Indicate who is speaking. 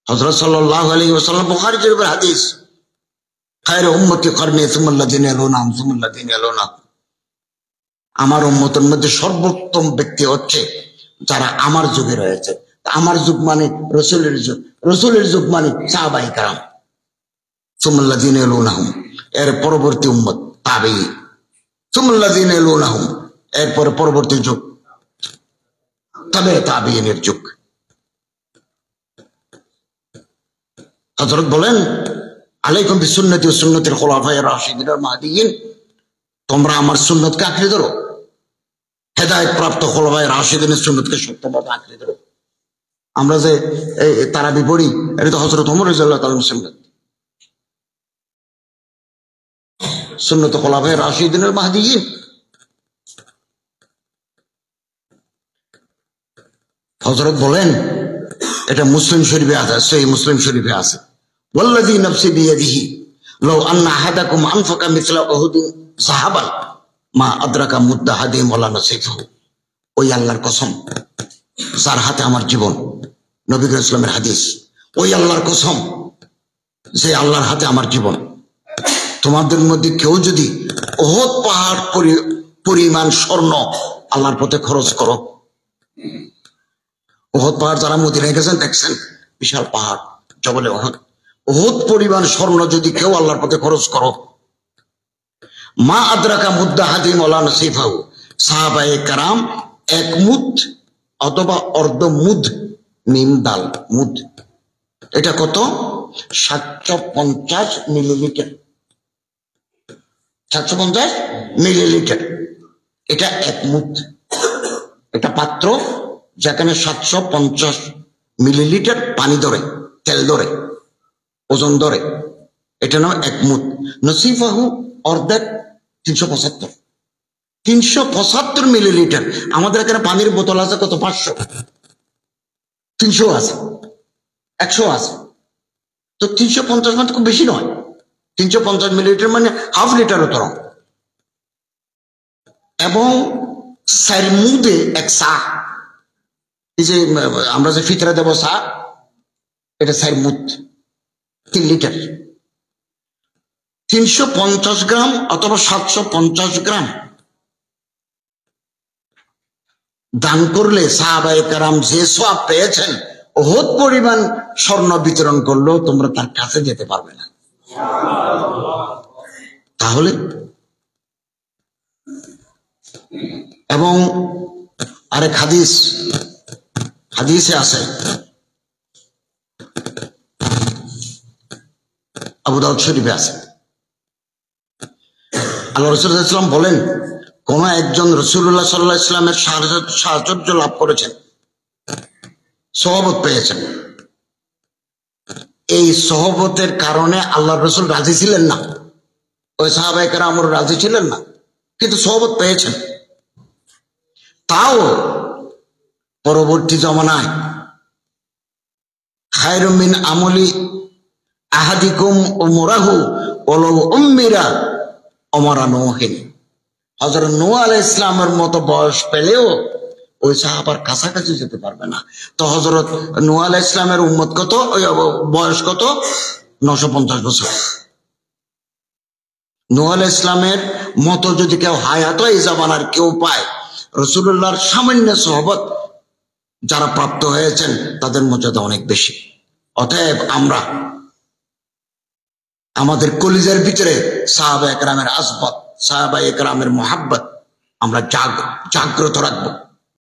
Speaker 1: হযরত সাল্লাল্লাহু আলাইহি ওয়াসাল্লাম বুখারী শরীফের হাদিস, খায়রু উম্মতি করনি সুমাল্লাযিনা ইয়ালুনাহুম সুমাল্লাযিনা ইয়ালুনাহুম, আমার উম্মতের মধ্যে সর্বোত্তম ব্যক্তি হচ্ছে যারা আমার যুগে রয়েছে। আমার যুগ মানে রাসূলের যুগ, রাসূলের যুগ মানে সাহাবায়ে কেরাম, সুমাল্লাযিনা ইয়ালুনাহুম, এর পরবর্তী উম্মত তাবেঈ, সুমাল্লাযিনা ইয়ালুনাহুম, এরপর পরবর্তী যুগ তাবেঈনের যুগ। হযরত বলেন, আলাইকুম বিসুন্নতি ওয়া সুন্নাতিল খুলাফায়ে রাশিদিনের মাহদিয়িন, তোমরা আমার সুন্নতকে আঁকড়ে ধরো, হেদায়েত প্রাপ্ত খুলাফায়ে রাশিদিনের সুন্নতকে শক্তভাবে আঁকড়ে ধরো। আমরা যে তারাবি পড়ি, এটা তো হযরত ওমর রাদিয়াল্লাহু তাআলার সুন্নাত, সুন্নত খুলাফায়ে রাশিদিনের মাহদিয়িন। হযরত বলেন, এটা মুসলিম শরীফে আছে, সহিহ মুসলিম শরীফে আছে, ওয়াল্লাযী নাফসি বিয়াদিহি লাউ আন্না আহাদাকুম আনফাকা মিসলা উহুদিন যাহাবান মা আদরাকা মুদ্দা আহাদিহিম ওয়ালা নাসিফাহু। ওই আল্লাহর কসম যার হাতে আমার জীবন, নবী করিম ইসলামের হাদিস, ওই আল্লাহর কসম যে আল্লাহর হাতে আমার জীবন, তোমাদের মধ্যে কেউ যদি উহুদ পাহাড় পরিমাণ স্বর্ণ আল্লাহর পথে খরচ করো, উহুদ পাহাড় যারা মদিনায় গেছেন দেখছেন, বিশাল পাহাড় জবলে উহুদ, উহুদ পরিমাণ স্বর্ণ যদি কেউ আল্লাহর পথে খরচ করো, মা আদরাকা মুদ্দা আহাদিহিম ওয়ালা নাসিফাহু, সাহাবায়ে কেরাম এক মুদ অথবা অর্ধ মুদ, মিম দাল মুদ, এটা কত? 750 মিলিলিটার, 750 মিলিলিটার, এটা এক মুদ। এটা পাত্র যেখানে 750 মিলিলিটার পানি ধরে, তেল ধরে, ওজন ধরে, এটা নাম এক মুদ। নসিফাহু অর্ধেক 375 মিলিলিটার। আমাদের এখানে পানির বোতল আছে কত? 500, 300 আছে, 100 আছে, তো 350 মানে খুব বেশি নয়। 350 মিলিলিটার মানে হাফ লিটারও তরং। এবং 4 মুদে এক চা, এই যে আমরা যে ফিতরা দেব চা, এটা 4 মুদ, 3 লিটার। 350 গ্রাম অথবা 750 গ্রাম দান করলে সাহাবায়ে কেরাম যে সওয়াব পেয়েছেন, উহুদ পরিমাণ স্বর্ণ বিতরণ করলেও তোমরা তার কাছে যেতে পারবে না। তাহলে এবং আরেক হাদিসে আছে, আবু দাউদ শরীফে আছে, আল্লাহ রাসূল সাল্লাল্লাহু আলাইহি ওয়াসাল্লাম বলেন, কোন একজন রাসূলুল্লাহ সাল্লাল্লাহু আলাইহি ওয়াসাল্লামের সাহায্য লাভ করেছেন, সহবত পেয়েছেন, এই সহবতের কারণে আল্লাহ রাসূল রাজি ছিলেন না, ওই সাহাবায়ে কেরাম রাজি ছিলেন না, কিন্তু সহবত পেয়েছেন। তাও পরবর্তী জমানায় খায়রুম মিন আমলি আহাদিকুম উমরাহু ওয়ালাউ উম্মিরা উমরা নূহিন, হযরত নূহ আলাইহিস সালামের মতো বয়স পেলেও ওই সাহাবার কাছাকাছি যেতে পারবে না। তো হযরত নূহ আলাইহিস সালামের উম্মত কত, বয়স কত? 950 বছর। নূহ আলাইহিস সালামের মতো যদি কেউ হায়াত এই জামানার কেউ পায়, রাসূলুল্লাহর সামান্য সহবত যারা প্রাপ্ত হয়েছেন তাদের মর্যাদা অনেক বেশি। অতএব আমরা আমাদের কলিজার ভিতরে সাহাবায়ে কেরামের আজমত, সাহাবায়ে কেরামের মুহাব্বত আমরা জাগ্রত রাখবো।